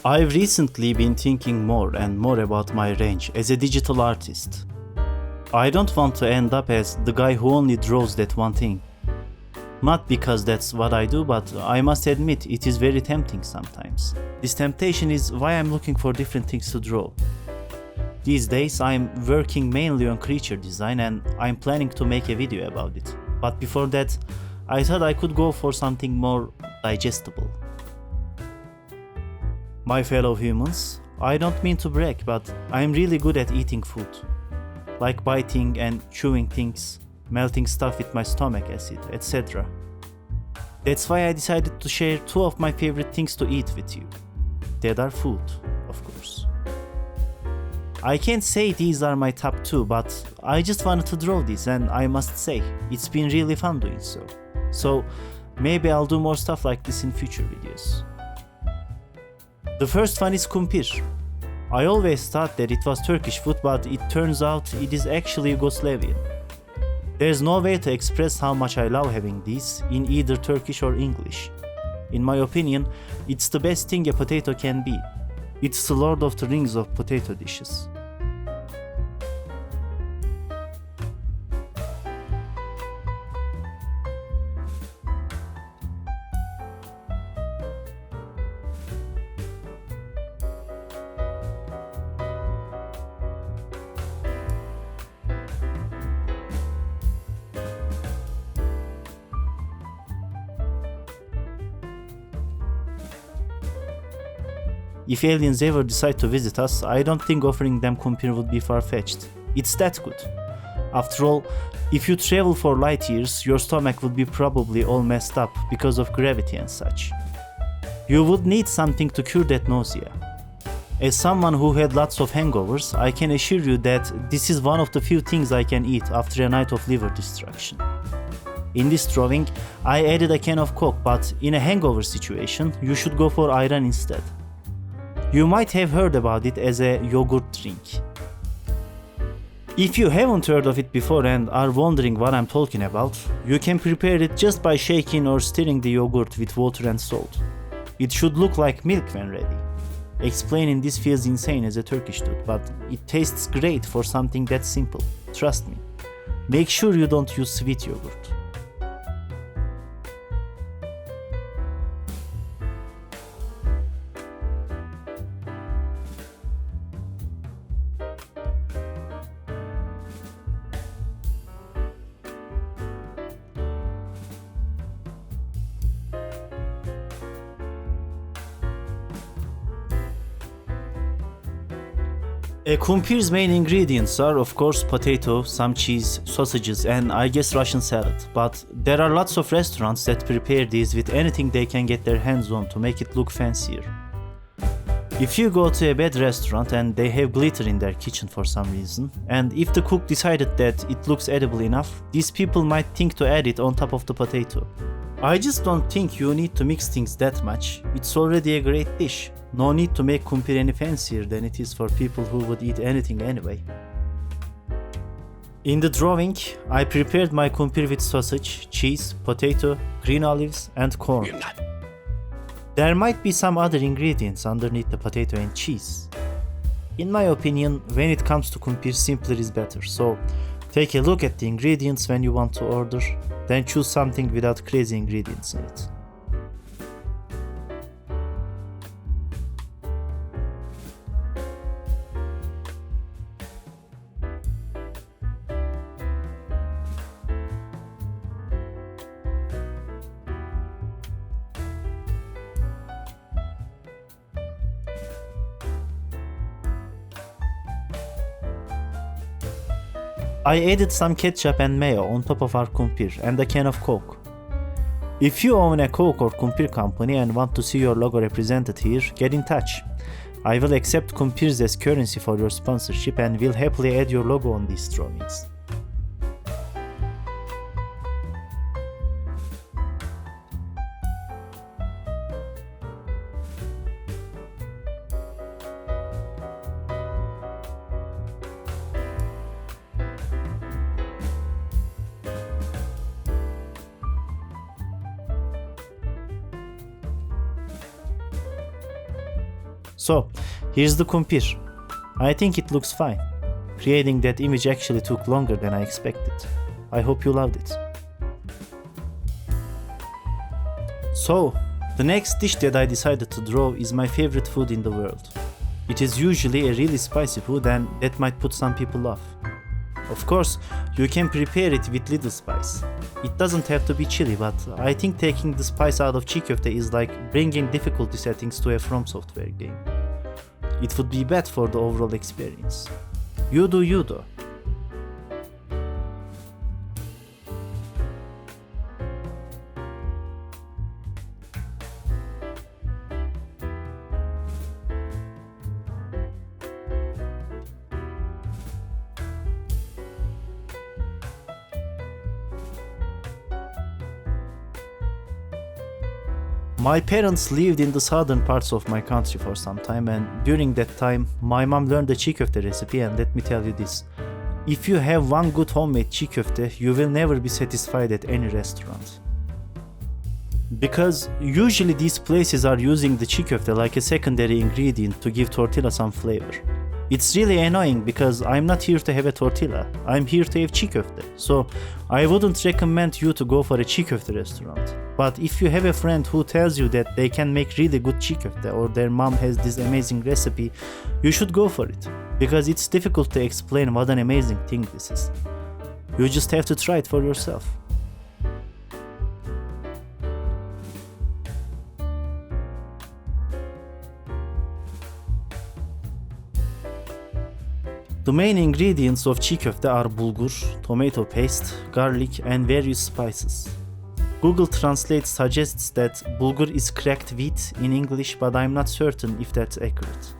I've recently been thinking more and more about my range as a digital artist. I don't want to end up as the guy who only draws that one thing. Not because that's what I do, but I must admit it is very tempting sometimes. This temptation is why I'm looking for different things to draw. These days I'm working mainly on creature design and I'm planning to make a video about it. But before that, I thought I could go for something more digestible. My fellow humans, I don't mean to brag, but I'm really good at eating food. Like biting and chewing things, melting stuff with my stomach acid, etc. That's why I decided to share two of my favorite things to eat with you. That are food, of course. I can't say these are my top two, but I just wanted to draw these and I must say, it's been really fun doing so. So maybe I'll do more stuff like this in future videos. The first one is kumpir. I always thought that it was Turkish food, but it turns out it is actually Yugoslavian. There's no way to express how much I love having these in either Turkish or English. In my opinion, it's the best thing a potato can be. It's the Lord of the Rings of potato dishes. If aliens ever decide to visit us, I don't think offering them kumpir would be far-fetched. It's that good. After all, if you travel for light years, your stomach would be probably all messed up because of gravity and such. You would need something to cure that nausea. As someone who had lots of hangovers, I can assure you that this is one of the few things I can eat after a night of liver destruction. In this drawing, I added a can of Coke, but in a hangover situation, you should go for ayran instead. You might have heard about it as a yogurt drink. If you haven't heard of it before and are wondering what I'm talking about, you can prepare it just by shaking or stirring the yogurt with water and salt. It should look like milk when ready. Explaining this feels insane as a Turkish dude, but it tastes great for something that simple. Trust me. Make sure you don't use sweet yogurt. A kumpir's main ingredients are of course potato, some cheese, sausages and I guess Russian salad. But there are lots of restaurants that prepare these with anything they can get their hands on to make it look fancier. If you go to a bad restaurant and they have glitter in their kitchen for some reason, and if the cook decided that it looks edible enough, these people might think to add it on top of the potato. I just don't think you need to mix things that much. It's already a great dish. No need to make kumpir any fancier than it is for people who would eat anything anyway. In the drawing, I prepared my kumpir with sausage, cheese, potato, green olives and corn. There might be some other ingredients underneath the potato and cheese. In my opinion, when it comes to kumpir, simpler is better, so take a look at the ingredients when you want to order, then choose something without crazy ingredients in it. I added some ketchup and mayo on top of our kumpir and a can of Coke. If you own a Coke or kumpir company and want to see your logo represented here, get in touch. I will accept kumpirs as currency for your sponsorship and will happily add your logo on these drawings. So, here's the kumpir. I think it looks fine. Creating that image actually took longer than I expected. I hope you loved it. So, the next dish that I decided to draw is my favorite food in the world. It is usually a really spicy food and that might put some people off. Of course, you can prepare it with little spice. It doesn't have to be chili, but I think taking the spice out of chii köfte is like bringing difficulty settings to a From Software game. It would be bad for the overall experience. You do you though. My parents lived in the southern parts of my country for some time, and during that time, my mom learned the chii köfte recipe, and let me tell you this. If you have one good homemade chii köfte, you will never be satisfied at any restaurant. Because usually these places are using the chii köfte like a secondary ingredient to give tortilla some flavor. It's really annoying because I'm not here to have a tortilla, I'm here to have chii köfte. So I wouldn't recommend you to go for a chii köfte restaurant. But if you have a friend who tells you that they can make really good chii köfte or their mom has this amazing recipe, you should go for it. Because it's difficult to explain what an amazing thing this is. You just have to try it for yourself. The main ingredients of chii köfte are bulgur, tomato paste, garlic and various spices. Google Translate suggests that bulgur is cracked wheat in English, but I'm not certain if that's accurate.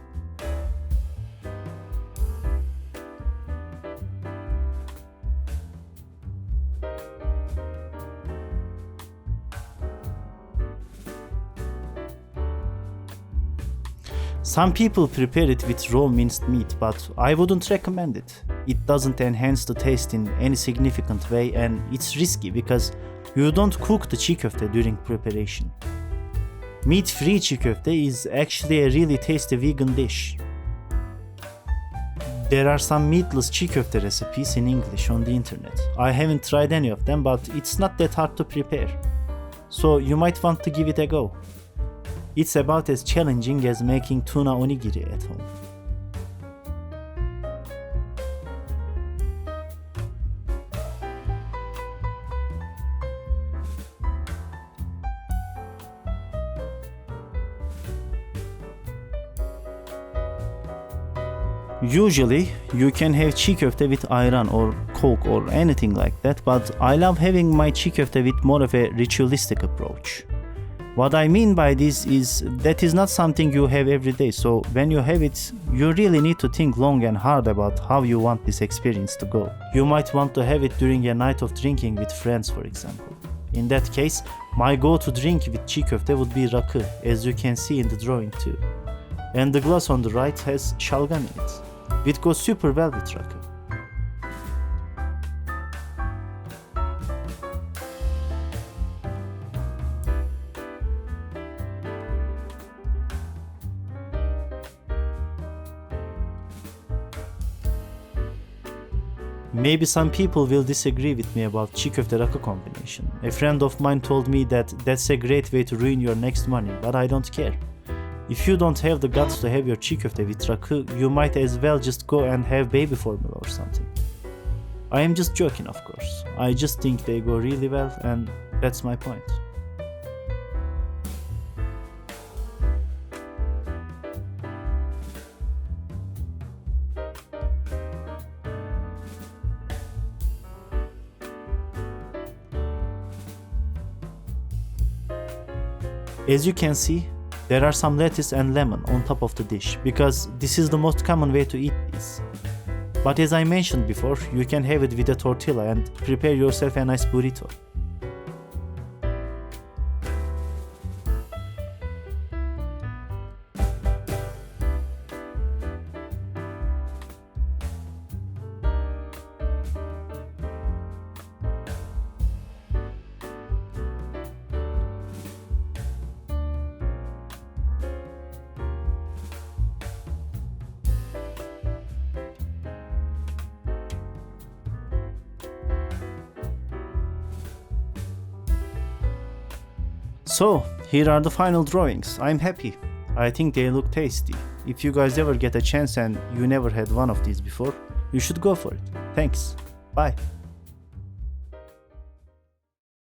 Some people prepare it with raw minced meat, but I wouldn't recommend it. It doesn't enhance the taste in any significant way and it's risky because you don't cook the chii köfte during preparation. Meat-free chii köfte is actually a really tasty vegan dish. There are some meatless chii köfte recipes in English on the internet. I haven't tried any of them, but it's not that hard to prepare. So you might want to give it a go. It's about as challenging as making tuna onigiri at home. Usually, you can have chii köfte with ayran or coke or anything like that, but I love having my chii köfte with more of a ritualistic approach. What I mean by this is that is not something you have every day, so when you have it, you really need to think long and hard about how you want this experience to go. You might want to have it during a night of drinking with friends, for example. In that case, my go-to drink with chii köfte would be rakı, as you can see in the drawing too. And the glass on the right has şalgam in it. It goes super well with rakı. Maybe some people will disagree with me about chii köfte rakı combination. A friend of mine told me that that's a great way to ruin your next money, but I don't care. If you don't have the guts to have your chii köfte with rakı, you might as well just go and have baby formula or something. I am just joking, of course. I just think they go really well and that's my point. As you can see, there are some lettuce and lemon on top of the dish, because this is the most common way to eat these. But as I mentioned before, you can have it with a tortilla and prepare yourself a nice burrito. So, here are the final drawings. I'm happy. I think they look tasty. If you guys ever get a chance and you never had one of these before, you should go for it. Thanks. Bye.